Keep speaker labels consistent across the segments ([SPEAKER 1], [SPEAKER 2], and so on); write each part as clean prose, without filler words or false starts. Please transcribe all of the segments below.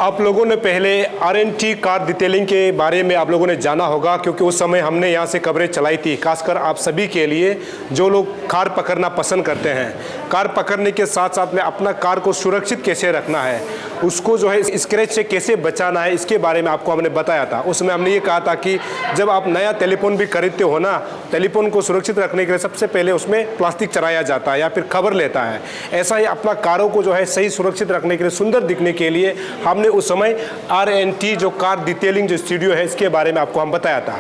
[SPEAKER 1] आप लोगों ने पहले आरएनटी कार डिटेलिंग के बारे में आप लोगों ने जाना होगा, क्योंकि उस समय हमने यहाँ से खबरें चलाई थी, खासकर आप सभी के लिए जो लोग कार पकड़ना पसंद करते हैं। कार पकड़ने के साथ साथ में अपना कार को सुरक्षित कैसे रखना है, उसको जो है स्क्रैच से कैसे बचाना है, इसके बारे में आपको हमने बताया था। उसमें हमने ये कहा था कि जब आप नया टेलीफोन भी खरीदते हो ना, टेलीफोन को सुरक्षित रखने के लिए सबसे पहले उसमें प्लास्टिक चढ़ाया जाता है या फिर खबर लेता है। ऐसा ही अपना कारों को जो है सही सुरक्षित रखने के लिए, सुंदर दिखने के लिए हमने उस समय आरएनटी जो कार डिटेलिंग जो स्टूडियो है इसके बारे में आपको हम बताया था।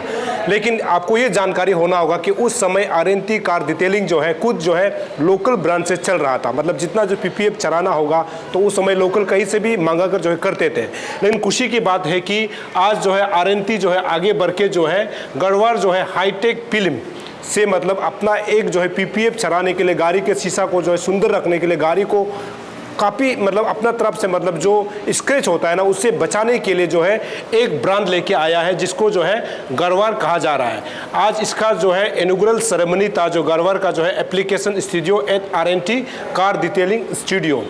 [SPEAKER 1] लेकिन आपको ये जानकारी होना होगा कि उस समय आरएनटी कार डिटेलिंग जो है खुद जो है लोकल ब्रांड से चल रहा था। मतलब जितना जो पीपीएफ चलाना होगा तो उस समय लोकल कहीं से भी मंगा कर जो है करते थे। लेकिन खुशी की बात है कि आज जो है आरएनटी जो है आगे बढ़ के जो है गढ़वाल जो है हाईटेक फिल्म से मतलब अपना एक जो है पीपीएफ चलाने के लिए, गाड़ी के शीशा को जो है सुंदर रखने के लिए, गाड़ी को काफ़ी मतलब अपना तरफ से मतलब जो स्क्रैच होता है ना उससे बचाने के लिए जो है एक ब्रांड लेके आया है, जिसको जो है गढ़वाल कहा जा रहा है। आज इसका जो है इनॉग्रेशन सेरेमनी था, जो गढ़वाल का जो है application studio eight RNT car detailing studio.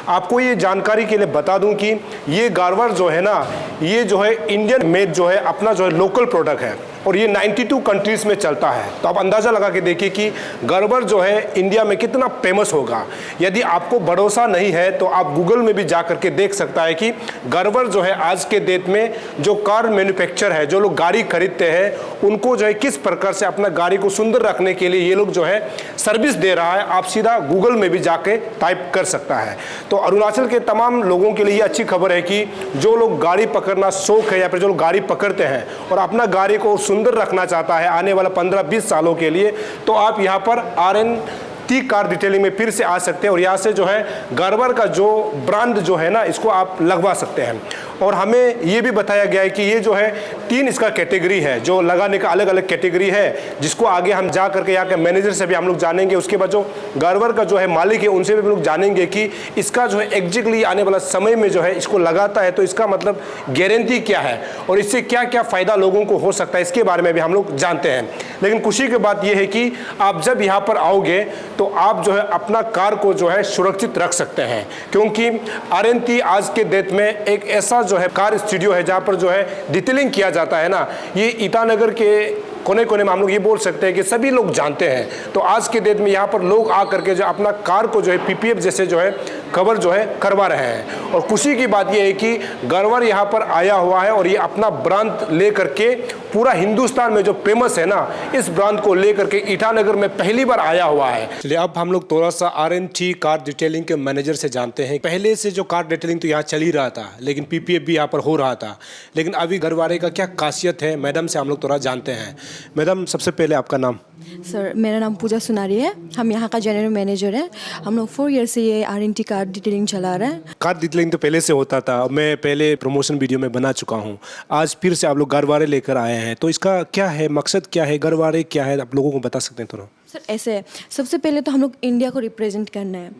[SPEAKER 1] आपको ये जानकारी के लिए बता दूं कि ये गढ़वाल जो है ना, ये जो है इंडियन मेड जो है अपना जो है लोकल प्रोडक्ट है और ये 92 कंट्रीज़ में चलता है। तो आप अंदाज़ा लगा के देखिए कि गढ़वाल जो है इंडिया में कितना फेमस होगा। यदि आपको भरोसा नहीं है तो आप गूगल में भी जा करके देख सकता है कि गढ़वाल जो है आज के डेट में जो कार मैन्युफैक्चर है, जो लोग गाड़ी खरीदते हैं उनको जो है किस प्रकार से अपना गाड़ी को सुंदर रखने के लिए ये लोग जो है सर्विस दे रहा है। आप सीधा गूगल में भी जाके टाइप कर सकता है। तो अरुणाचल के तमाम लोगों के लिए अच्छी खबर है कि जो लोग गाड़ी पकड़ना शौक है या फिर जो लोग गाड़ी पकड़ते हैं और अपना गाड़ी को सुंदर रखना चाहता है आने वाला 15-20 सालों के लिए, तो आप यहाँ पर आरएनटी कार डिटेलिंग में फिर से आ सकते हैं और यहाँ से जो है गढ़वाल का जो ब्रांड जो है ना इसको आप लगवा सकते हैं। और हमें ये भी बताया गया है कि ये जो है 3 इसका कैटेगरी है, जो लगाने का अलग अलग कैटेगरी है, जिसको आगे हम जा करके यहाँ के मैनेजर से भी हम लोग जानेंगे। उसके बाद जो गढ़वाल का जो है मालिक है उनसे भी हम लोग जानेंगे कि इसका जो है एग्जैक्टली आने वाला समय में जो है इसको लगाता है तो इसका मतलब गारंटी क्या है और इससे क्या क्या फ़ायदा लोगों को हो सकता है, इसके बारे में भी हम लोग जानते हैं। लेकिन खुशी की बात यह है कि आप जब यहाँ पर आओगे तो आप जो है अपना कार को जो है सुरक्षित रख सकते हैं, क्योंकि आरएनटी आज के डेट में एक ऐसा जो है कार स्टूडियो है जहाँ पर जो है डिटेलिंग किया जाता है ना, ये ईटानगर के कोने कोने में हम लोग ये बोल सकते हैं कि सभी लोग जानते हैं। तो आज के डेट में यहाँ पर लोग आ करके जो अपना कार को जो है पीपीएफ जैसे जो है कवर जो है करवा रहे हैं। और खुशी की बात यह है कि गढ़वाल यहाँ पर आया हुआ है और ये अपना ब्रांड ले करके पूरा हिंदुस्तान में जो फेमस है ना, इस ब्रांड को ले करके ईटानगर में पहली बार आया हुआ है। चलिए अब हम लोग थोड़ा सा आरएनटी कार डिटेलिंग के मैनेजर से जानते हैं। पहले से जो कार डिटेलिंग तो यहाँ चल ही रहा था, लेकिन पीपीएफ भी यहाँ पर हो रहा था, लेकिन अभी गढ़वाल का क्या खासियत है मैडम से हम लोग थोड़ा जानते हैं। मैडम सबसे पहले आपका नाम?
[SPEAKER 2] सर मेरा नाम पूजा सुनारी है, हम यहाँ का जनरल मैनेजर हैं। हम लोग 4 ईयर से ये आरएनटी कार डिटेलिंग चला रहे हैं।
[SPEAKER 1] कार डिटेलिंग तो पहले से होता था, मैं पहले प्रमोशन वीडियो में बना चुका हूँ। आज फिर से आप लोग गढ़वाल लेकर आए हैं, तो इसका क्या है मकसद, क्या है गढ़वाल क्या है, आप लोगों को बता सकते हैं थोड़ा?
[SPEAKER 2] सर ऐसे है, सबसे पहले तो हम लोग इंडिया को रिप्रेजेंट करना है।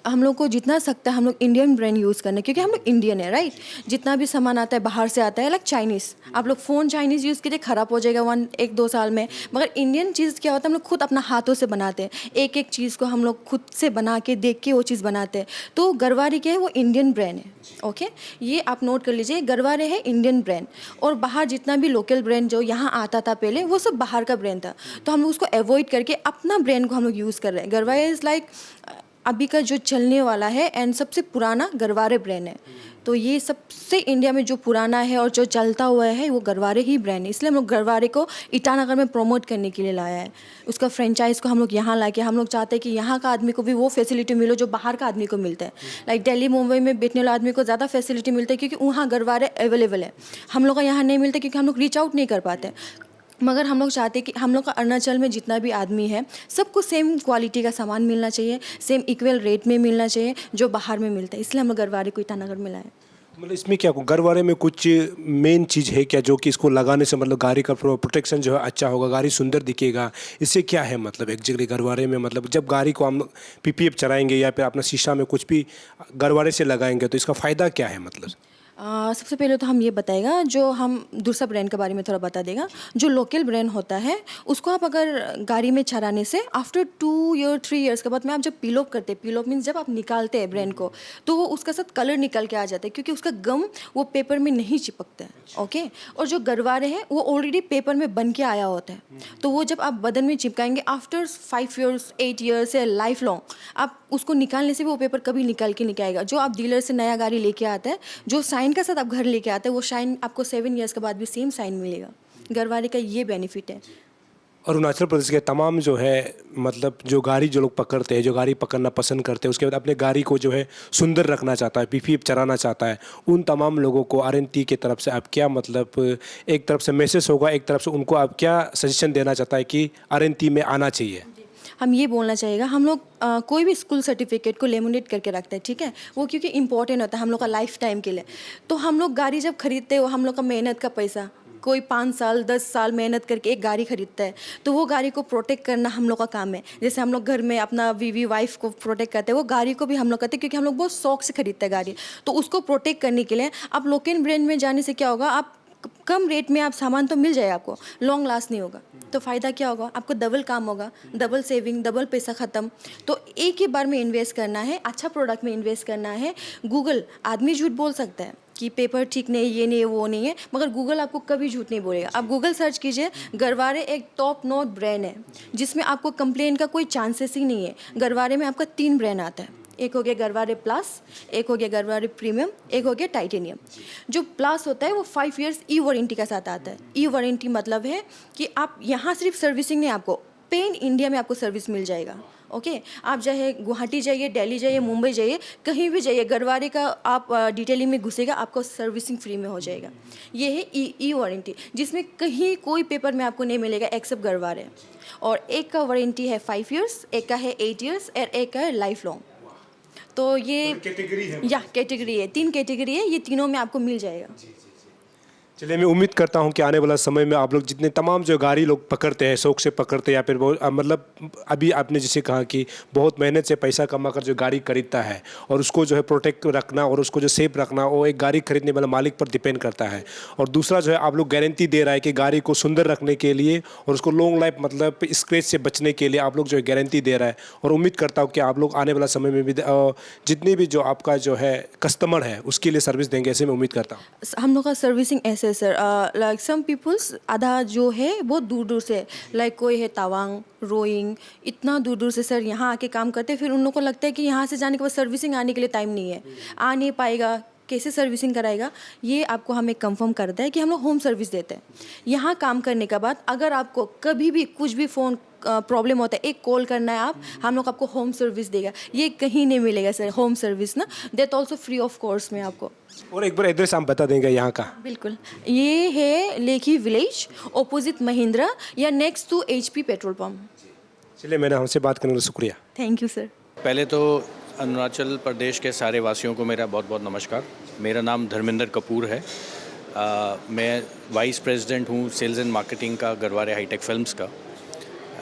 [SPEAKER 2] हम लोग को जितना सकता है हम लोग इंडियन ब्रांड यूज़ करना है, क्योंकि हम लोग इंडियन है, राइट। जितना भी सामान आता है बाहर से आता है, लाइक चाइनीज़। आप लोग फ़ोन चाइनीज़ यूज़ कीजिए, ख़राब हो जाएगा 1-2 साल में। मगर इंडियन चीज़ क्या होता है, हम लोग खुद अपना हाथों से बनाते हैं। एक एक चीज़ को हम लोग खुद से बना के देख के वो चीज़ बनाते हैं। तो गढ़वाल क्या है, वो इंडियन ब्रांड है। ओके, ये आप नोट कर लीजिए, गढ़वाल है इंडियन ब्रांड। और बाहर जितना भी लोकल ब्रांड जो यहाँ आता था पहले, वो सब बाहर का ब्रांड था। तो हम लोग उसको अवॉइड करके अपना ब्रांड को हम लोग यूज़ कर रहे हैं। गढ़वाल इज़ लाइक अभी का जो चलने वाला है एंड सबसे पुराना गढ़वाल ब्रांड है। तो ये सबसे इंडिया में जो पुराना है और जो चलता हुआ है वो गढ़वाल ही ब्रांड है। इसलिए हम लोग गढ़वाल को ईटानगर में प्रमोट करने के लिए लाया है। उसका फ्रेंचाइज को हम लोग यहाँ ला के हम लोग चाहते हैं कि यहाँ का आदमी को भी वो फैसिलिटी मिलो जो बाहर का आदमी को मिलता है। लाइक दिल्ली मुंबई में बैठने वाला आदमी को ज़्यादा फैसिलिटी मिलता है क्योंकि वहाँ गढ़वाल अवेलेबल है। हम लोग का यहाँ नहीं मिलता क्योंकि हम लोग रीच आउट नहीं कर पाते। मगर हम लोग चाहते हैं कि हम लोग का अरुणाचल में जितना भी आदमी है सबको सेम क्वालिटी का सामान मिलना चाहिए, सेम इक्वल रेट में मिलना चाहिए जो बाहर में मिलता है। इसलिए हम लोग गढ़वाल को ईटानगर में लाए।
[SPEAKER 1] मतलब इसमें क्या गढ़वाल में कुछ मेन चीज़ है क्या जो कि इसको लगाने से मतलब गाड़ी का प्रोटेक्शन जो है अच्छा होगा, गाड़ी सुंदर दिखेगा, इससे क्या है मतलब एग्जैक्टली गढ़वाल में? मतलब जब गाड़ी को हम पीपीएफ चलाएंगे या फिर अपना शीशा में कुछ भी गढ़वाल से लगाएंगे तो इसका फ़ायदा क्या है मतलब?
[SPEAKER 2] सबसे पहले तो हम ये बताएगा, जो हम दूसरा ब्रांड के बारे में थोड़ा बता देगा। जो लोकल ब्रांड होता है उसको आप अगर गाड़ी में चलाने से आफ्टर 2 ईयर 3 ईयर्स के बाद में आप जब पील ऑफ करते हैं, पील ऑफ मीन्स जब आप निकालते हैं ब्रांड को, तो वो उसका साथ कलर निकल के आ जाता है, क्योंकि उसका गम वो पेपर में नहीं चिपकता है। ओके, और जो गरवारे हैं वो ऑलरेडी पेपर में बन के आया होता है, तो वो जब आप बदन में चिपकाएंगे आफ्टर 5 ईयर्स 8 ईयर्स या लाइफ लॉन्ग, आप उसको निकालने से भी वो पेपर कभी निकल के नहीं आएगा। जो आप डीलर से नया गाड़ी लेके आता है, जो साइन के साथ आप घर लेके आते हैं, वो शाइन आपको 7 ईयर्स के बाद भी सेम साइन मिलेगा। गरवारे का ये बेनिफिट है।
[SPEAKER 1] अरुणाचल प्रदेश के तमाम जो है मतलब जो गाड़ी जो लोग पकड़ते हैं, जो गाड़ी पकड़ना पसंद करते हैं, उसके बाद अपने गाड़ी को जो है सुंदर रखना चाहता है, पीपी चलाना चाहता है, उन तमाम लोगों को आरएनटी की तरफ से आप क्या मतलब एक तरफ से मैसेज होगा, एक तरफ से उनको आप क्या सजेशन देना चाहता है कि आरएनटी में आना चाहिए?
[SPEAKER 2] हम ये बोलना चाहिएगा, हम लोग कोई भी स्कूल सर्टिफिकेट को लेमिनेट करके रखते हैं, ठीक है, वो क्योंकि इंपॉर्टेंट होता है हम लोग का लाइफ टाइम के लिए। तो हम लोग गाड़ी जब खरीदते हैं, वो हम लोग का मेहनत का पैसा, कोई 5 साल 10 साल मेहनत करके एक गाड़ी खरीदता है, तो वो गाड़ी को प्रोटेक्ट करना हम लोग का काम है। जैसे हम लोग घर में अपना बीवी वाइफ को प्रोटेक्ट करते हैं, वो गाड़ी को भी हम लोग करते हैं, क्योंकि हम लोग बहुत शौक से खरीदते हैं गाड़ी। तो उसको प्रोटेक्ट करने के लिए आप लोकल ब्रांड में जाने से क्या होगा, आप कम रेट में आप सामान तो मिल जाए, आपको लॉन्ग लास्ट नहीं होगा, तो फ़ायदा क्या होगा, आपको डबल काम होगा, डबल सेविंग, डबल पैसा ख़त्म। तो एक ही बार में इन्वेस्ट करना है, अच्छा प्रोडक्ट में इन्वेस्ट करना है। गूगल, आदमी झूठ बोल सकता है कि पेपर ठीक नहीं, ये नहीं है, वो नहीं है, मगर गूगल आपको कभी झूठ नहीं बोलेगा। आप गूगल सर्च कीजिए, गरवारे एक टॉप नॉट ब्रांड है, जिसमें आपको कंप्लेन का कोई चांसेस ही नहीं है। गरवारे में आपका 3 ब्रांड आता है, एक हो गया गरवारे प्लस, एक हो गया गरवारे प्रीमियम, एक हो गया टाइटेनियम। जो प्लस होता है वो 5 इयर्स ई वारंटी के साथ आता है। ई वारंटी मतलब है कि आप यहाँ सिर्फ सर्विसिंग नहीं, आपको पेन इंडिया में आपको सर्विस मिल जाएगा। ओके, आप चाहे गुवाहाटी जाइए, दिल्ली जाइए, मुंबई जाइए, कहीं भी जाइए, गरवारे का आप डिटेलिंग में घुसेगा, आपको सर्विसिंग फ्री में हो जाएगा। ये है ई वारंटी, जिसमें कहीं कोई पेपर में आपको नहीं मिलेगा एक्सेप्ट गरवारे। और एक का वारंटी है 5 इयर्स, एक का है 8 इयर्स और एक का है लाइफ लॉन्ग। तो ये
[SPEAKER 1] कैटेगरी है,
[SPEAKER 2] या कैटेगरी है, 3 कैटेगरी है, ये तीनों में आपको मिल जाएगा।
[SPEAKER 1] चलिए, मैं उम्मीद करता हूं कि आने वाला समय में आप लोग जितने तमाम जो गाड़ी लोग पकड़ते हैं, शौक से पकड़ते हैं, या फिर बहुत मतलब अभी आपने जैसे कहा कि बहुत मेहनत से पैसा कमा कर जो गाड़ी खरीदता है और उसको जो है प्रोटेक्ट रखना और उसको जो सेफ रखना, वो एक गाड़ी खरीदने वाला मालिक पर डिपेंड करता है। और दूसरा जो है आप लोग गारंटी दे रहा है कि गाड़ी को सुंदर रखने के लिए और उसको लॉन्ग लाइफ मतलब स्क्रैच से बचने के लिए आप लोग जो है गारंटी दे रहा है। और उम्मीद करता हूँ कि आप लोग आने वाला समय में भी जितनी भी जो आपका जो है कस्टमर है उसके लिए सर्विस देंगे, ऐसे मैं उम्मीद करता हूँ।
[SPEAKER 2] हम लोग का सर्विसिंग ऐसे है सर, लाइक सम पीपल्स आधा जो है बहुत दूर दूर से, लाइक कोई है तवांग, रोइंग, इतना दूर दूर से सर यहाँ आके काम करते हैं। फिर उन लोगों को लगता है कि यहाँ से जाने के बाद सर्विसिंग आने के लिए टाइम नहीं है, आ नहीं पाएगा, कैसे सर्विसिंग कराएगा। ये आपको हमें कंफर्म करता है कि हम लोग होम सर्विस देते हैं। यहाँ काम करने के बाद अगर आपको कभी भी कुछ भी फ़ोन प्रॉब्लम होता है, एक कॉल करना है आप, हम लोग आपको होम सर्विस देगा। ये कहीं नहीं मिलेगा सर, होम सर्विस ना, that also free of cost में आपको।
[SPEAKER 1] और एक बार एड्रेस आप बता देंगे यहाँ का?
[SPEAKER 2] बिल्कुल, ये है लेखी विलेज, ऑपोजिट महिंद्रा या next to HP petrol pump.
[SPEAKER 1] चलिए, मैंने हमसे बात करने के लिए शुक्रिया।
[SPEAKER 2] Thank you sir.
[SPEAKER 3] पहले तो अरुणाचल प्रदेश के सारे वासियों को मेरा बहुत बहुत नमस्कार। मेरा नाम धर्मेंद्र कपूर है। मैं वाइस प्रेसिडेंट हूँ सेल्स एंड मार्केटिंग का गरवारे हाईटेक फिल्म्स का।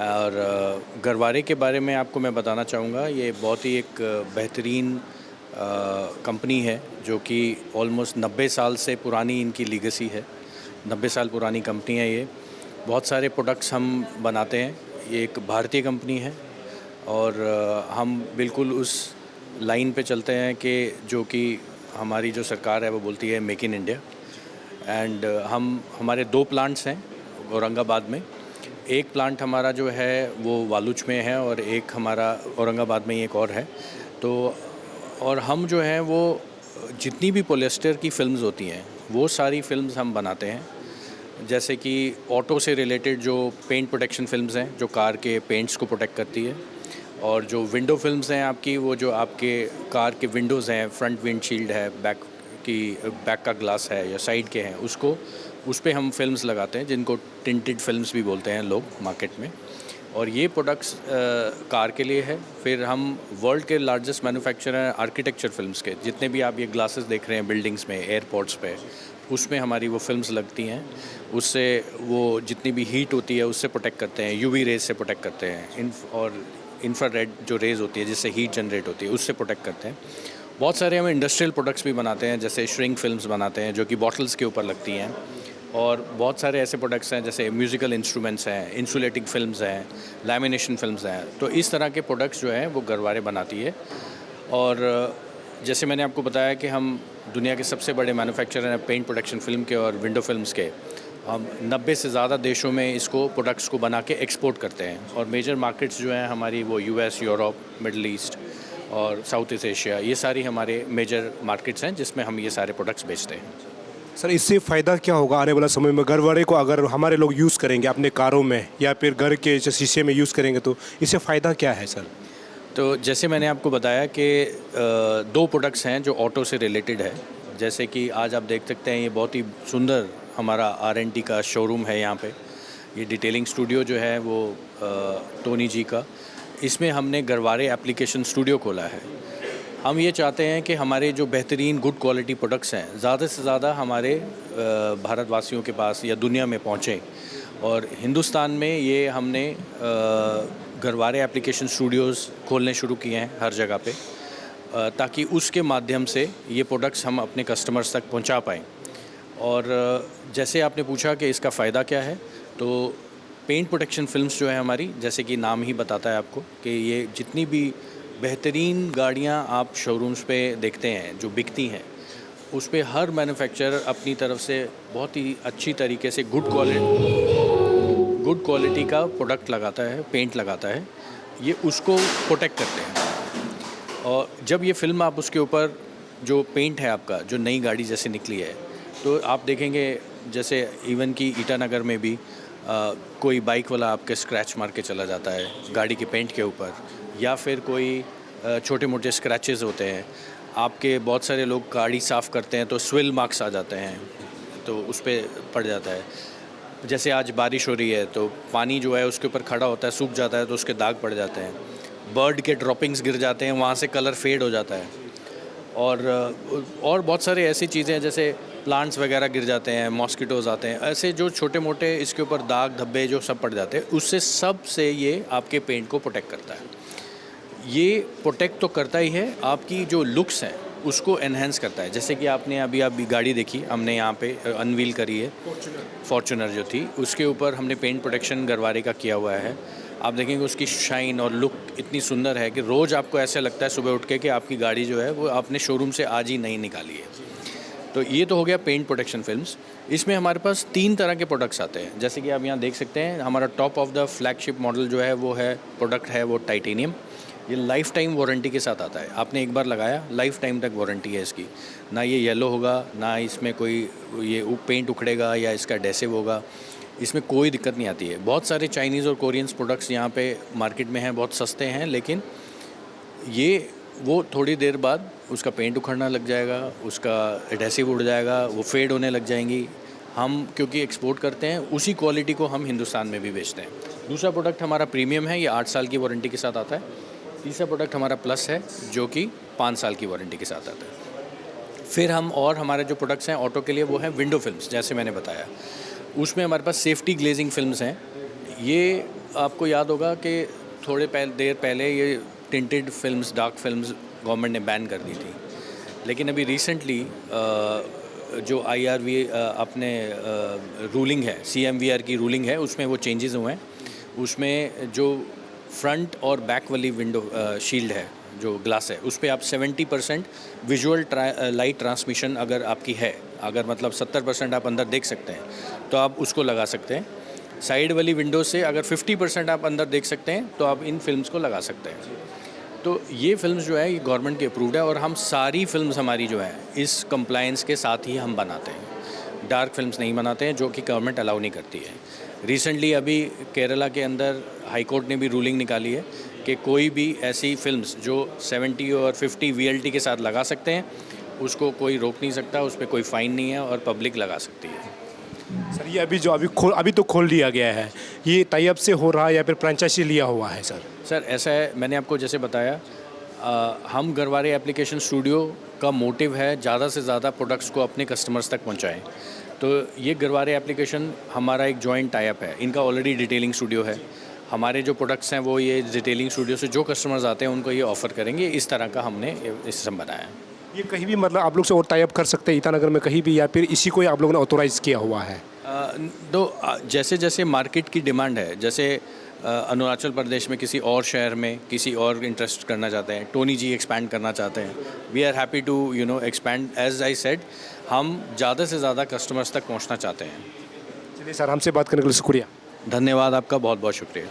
[SPEAKER 3] और गरवारे के बारे में आपको मैं बताना चाहूँगा, ये बहुत ही एक बेहतरीन कंपनी है जो कि ऑलमोस्ट 90 साल से पुरानी इनकी लीगेसी है। 90 साल पुरानी कंपनी है ये। बहुत सारे प्रोडक्ट्स हम बनाते हैं। ये एक भारतीय कंपनी है और हम बिल्कुल उस लाइन पे चलते हैं कि जो कि हमारी जो सरकार है वो बोलती है मेक इन इंडिया। एंड हमारे 2 प्लांट्स हैं औरंगाबाद में। एक प्लांट हमारा जो है वो वालूच में है और एक हमारा औरंगाबाद में ही एक और है। तो और हम जो हैं वो जितनी भी पॉलिएस्टर की फ़िल्म्स होती हैं वो सारी फ़िल्म्स हम बनाते हैं। जैसे कि ऑटो से रिलेटेड जो पेंट प्रोटेक्शन फ़िल्म्स हैं जो कार के पेंट्स को प्रोटेक्ट करती है, और जो विंडो फिल्म्स हैं आपकी, वो जो आपके कार के विंडोज़ हैं, फ्रंट विंडशील्ड है, बैक का ग्लास है या साइड के हैं, उस पे हम फिल्म्स लगाते हैं जिनको टिंटेड फिल्म्स भी बोलते हैं लोग मार्केट में। और ये प्रोडक्ट्स कार के लिए है। फिर हम वर्ल्ड के लार्जेस्ट मैन्युफैक्चरर हैं आर्किटेक्चर फिल्म्स के। जितने भी आप ये ग्लासेस देख रहे हैं बिल्डिंग्स में, एयरपोर्ट्स पे, उसमें हमारी वो फिल्म्स लगती हैं। उससे वो जितनी भी हीट होती है उससे प्रोटेक्ट करते हैं, UV रेज से प्रोटेक्ट करते हैं, और इंफ्रारेड जो रेज होती है जिससे हीट जनरेट होती है उससे प्रोटेक्ट करते हैं। बहुत सारे हम इंडस्ट्रियल प्रोडक्ट्स भी बनाते हैं, जैसे श्रिंक फिल्म्स बनाते हैं जो कि बॉटल्स के ऊपर लगती हैं, और बहुत सारे ऐसे प्रोडक्ट्स हैं जैसे म्यूज़िकल इंस्ट्रूमेंट्स हैं, इंसुलेटिंग फिल्म्स हैं, लैमिनेशन फिल्म्स हैं। तो इस तरह के प्रोडक्ट्स जो हैं वो गरवारे बनाती है। और जैसे मैंने आपको बताया कि हम दुनिया के सबसे बड़े मैन्युफैक्चरर हैं पेंट प्रोडक्शन फिल्म के और विंडो फिल्म्स के। हम 90 से ज़्यादा देशों में इसको प्रोडक्ट्स को बना के एक्सपोर्ट करते हैं, और मेजर मार्केट्स जो हैं हमारी वो यूएस, यूरोप, मिडल ईस्ट और साउथ ईस्ट एशिया, ये सारी हमारे मेजर मार्केट्स हैं जिसमें हम ये सारे प्रोडक्ट्स बेचते हैं।
[SPEAKER 1] सर, इससे फ़ायदा क्या होगा आने वाला समय में? गरवारे को अगर हमारे लोग यूज़ करेंगे अपने कारों में या फिर घर के शीशे में यूज़ करेंगे तो इससे फ़ायदा क्या है सर?
[SPEAKER 3] तो जैसे मैंने आपको बताया कि 2 प्रोडक्ट्स हैं जो ऑटो से रिलेटेड है। जैसे कि आज आप देख सकते हैं ये बहुत ही सुंदर हमारा R&D का शोरूम है यहाँ पे। ये डिटेलिंग स्टूडियो जो है वो टोनी जी का, इसमें हमने गरवारे एप्लीकेशन स्टूडियो खोला है। हम ये चाहते हैं कि हमारे जो बेहतरीन गुड क्वालिटी प्रोडक्ट्स हैं ज़्यादा से ज़्यादा हमारे भारतवासियों के पास या दुनिया में पहुँचें, और हिंदुस्तान में ये हमने गरवारे एप्लीकेशन स्टूडियोज़ खोलने शुरू किए हैं हर जगह पे, ताकि उसके माध्यम से ये प्रोडक्ट्स हम अपने कस्टमर्स तक पहुंचा पाएँ। और जैसे आपने पूछा कि इसका फ़ायदा क्या है, तो पेंट प्रोटेक्शन फिल्म्स जो है हमारी, जैसे कि नाम ही बताता है आपको कि ये जितनी भी बेहतरीन गाड़ियां आप शोरूम्स पे देखते हैं जो बिकती हैं, उस पे हर मैन्युफैक्चरर अपनी तरफ से बहुत ही अच्छी तरीके से गुड क्वालिटी का प्रोडक्ट लगाता है, पेंट लगाता है, ये उसको प्रोटेक्ट करते हैं। और जब ये फिल्म आप उसके ऊपर जो पेंट है आपका, जो नई गाड़ी जैसे निकली है, तो आप देखेंगे जैसे इवन कि ईटानगर में भी कोई बाइक वाला आपके स्क्रैच मार के चला जाता है गाड़ी के पेंट के ऊपर, या फिर कोई छोटे मोटे स्क्रैचेस होते हैं आपके। बहुत सारे लोग गाड़ी साफ़ करते हैं तो स्विल मार्क्स आ जाते हैं, तो उस पर पड़ जाता है। जैसे आज बारिश हो रही है तो पानी जो है उसके ऊपर खड़ा होता है, सूख जाता है तो उसके दाग पड़ जाते हैं। बर्ड के ड्रॉपिंग्स गिर जाते हैं, वहाँ से कलर फेड हो जाता है। और बहुत सारी ऐसी चीज़ें हैं जैसे प्लांट्स वगैरह गिर जाते हैं, मॉस्किटोज़ आते हैं, ऐसे जो छोटे मोटे इसके ऊपर दाग धब्बे जो सब पड़ जाते हैं, उससे सब से ये आपके पेंट को प्रोटेक्ट करता है। ये प्रोटेक्ट तो करता ही है, आपकी जो लुक्स हैं उसको एनहेंस करता है। जैसे कि आपने अभी गाड़ी देखी, हमने यहाँ पे अनवील करी है, फॉर्च्यूनर जो थी, उसके ऊपर हमने पेंट प्रोटेक्शन गरवारे का किया हुआ है। आप देखेंगे उसकी शाइन और लुक इतनी सुंदर है कि रोज़ आपको ऐसा लगता है सुबह उठ के कि आपकी गाड़ी जो है वो आपने शोरूम से आज ही नहीं निकाली है। तो ये तो हो गया पेंट प्रोटेक्शन फिल्म्स। इसमें हमारे पास 3 तरह के प्रोडक्ट्स आते हैं। जैसे कि आप यहाँ देख सकते हैं, हमारा top of the flagship model जो है वो है प्रोडक्ट है वो टाइटेनियम। ये लाइफ टाइम वारंटी के साथ आता है। आपने एक बार लगाया, लाइफ टाइम तक वारंटी है इसकी। ना ये येलो होगा, ना इसमें कोई ये पेंट उखड़ेगा या इसका एडेसिव होगा, इसमें कोई दिक्कत नहीं आती है। बहुत सारे चाइनीज़ और कोरियंस प्रोडक्ट्स यहाँ पे मार्केट में हैं, बहुत सस्ते हैं, लेकिन ये वो थोड़ी देर बाद उसका पेंट उखड़ना लग जाएगा, उसका एडेसिव उड़ जाएगा, वो फेड होने लग जाएंगी। हम क्योंकि एक्सपोर्ट करते हैं, उसी क्वालिटी को हम हिंदुस्तान में भी बेचते हैं। दूसरा प्रोडक्ट हमारा प्रीमियम है, ये 8 साल की वारंटी के साथ आता है। तीसरा प्रोडक्ट हमारा प्लस है जो कि 5 साल की वारंटी के साथ आता है। फिर हमारे जो प्रोडक्ट्स हैं ऑटो के लिए वो हैं विंडो फिल्म्स। जैसे मैंने बताया, उसमें हमारे पास सेफ्टी ग्लेजिंग फिल्म्स हैं। ये आपको याद होगा कि थोड़े देर पहले ये tinted films, dark films government ने बैन कर दी थी, लेकिन अभी रिसेंटली जो IRV अपने रूलिंग है, CMVR की रूलिंग है, उसमें वो चेंजेस हुए हैं। उसमें जो फ्रंट और बैक वाली विंडो शील्ड है, जो ग्लास है, उस पर आप 70% विजुअल लाइट ट्रांसमिशन अगर आपकी है, अगर मतलब 70% आप अंदर देख सकते हैं, तो आप उसको लगा सकते हैं। साइड वाली विंडो से अगर 50% आप अंदर देख सकते हैं, तो आप इन फिल्म्स को लगा सकते हैं। तो ये फिल्म्स जो है ये गवर्नमेंट की अप्रूव्ड है, और हम सारी फिल्म्स हमारी जो है इस कंप्लायंस के साथ ही हम बनाते हैं। डार्क फिल्म्स नहीं बनाते हैं, जो कि गवर्नमेंट अलाउ नहीं करती है। रिसेंटली अभी केरला के अंदर हाई कोर्ट ने भी रूलिंग निकाली है कि कोई भी ऐसी फिल्म्स जो 70 और 50 VLT के साथ लगा सकते हैं, उसको कोई रोक नहीं सकता, उस पर कोई फ़ाइन नहीं है और पब्लिक लगा सकती है।
[SPEAKER 1] सर, ये अभी तो खोल दिया गया है, ये टाई-अप से हो रहा है या फिर फ्रेंचाइजी लिया हुआ है सर?
[SPEAKER 3] सर ऐसा है, मैंने आपको जैसे बताया, हम गरवारे एप्लीकेशन स्टूडियो का मोटिव है ज़्यादा से ज़्यादा प्रोडक्ट्स को अपने कस्टमर्स तक पहुंचाएं। तो ये गरवारे एप्लीकेशन हमारा एक जॉइंट टाई-अप है। इनका ऑलरेडी डिटेलिंग स्टूडियो है। हमारे जो प्रोडक्ट्स हैं वो ये डिटेलिंग स्टूडियो से जो कस्टमर्स आते हैं उनको ये ऑफ़र करेंगे। इस तरह का हमने ये सिस्टम बनाया है।
[SPEAKER 1] ये कहीं भी मतलब आप लोग से और टाई अप कर सकते हैं ईटानगर में कहीं भी, या फिर इसी को ही आप लोगों ने ऑथोराइज किया हुआ है?
[SPEAKER 3] जैसे जैसे मार्केट की डिमांड है, जैसे अरुणाचल प्रदेश में किसी और शहर में किसी और इंटरेस्ट करना चाहते हैं, टोनी जी एक्सपैंड करना चाहते हैं, we are happy to expand. As I said, हम ज़्यादा से ज़्यादा कस्टमर्स तक पहुंचना चाहते हैं।
[SPEAKER 1] चलिए सर, हमसे बात करने के लिए शुक्रिया।
[SPEAKER 3] धन्यवाद आपका, बहुत बहुत शुक्रिया।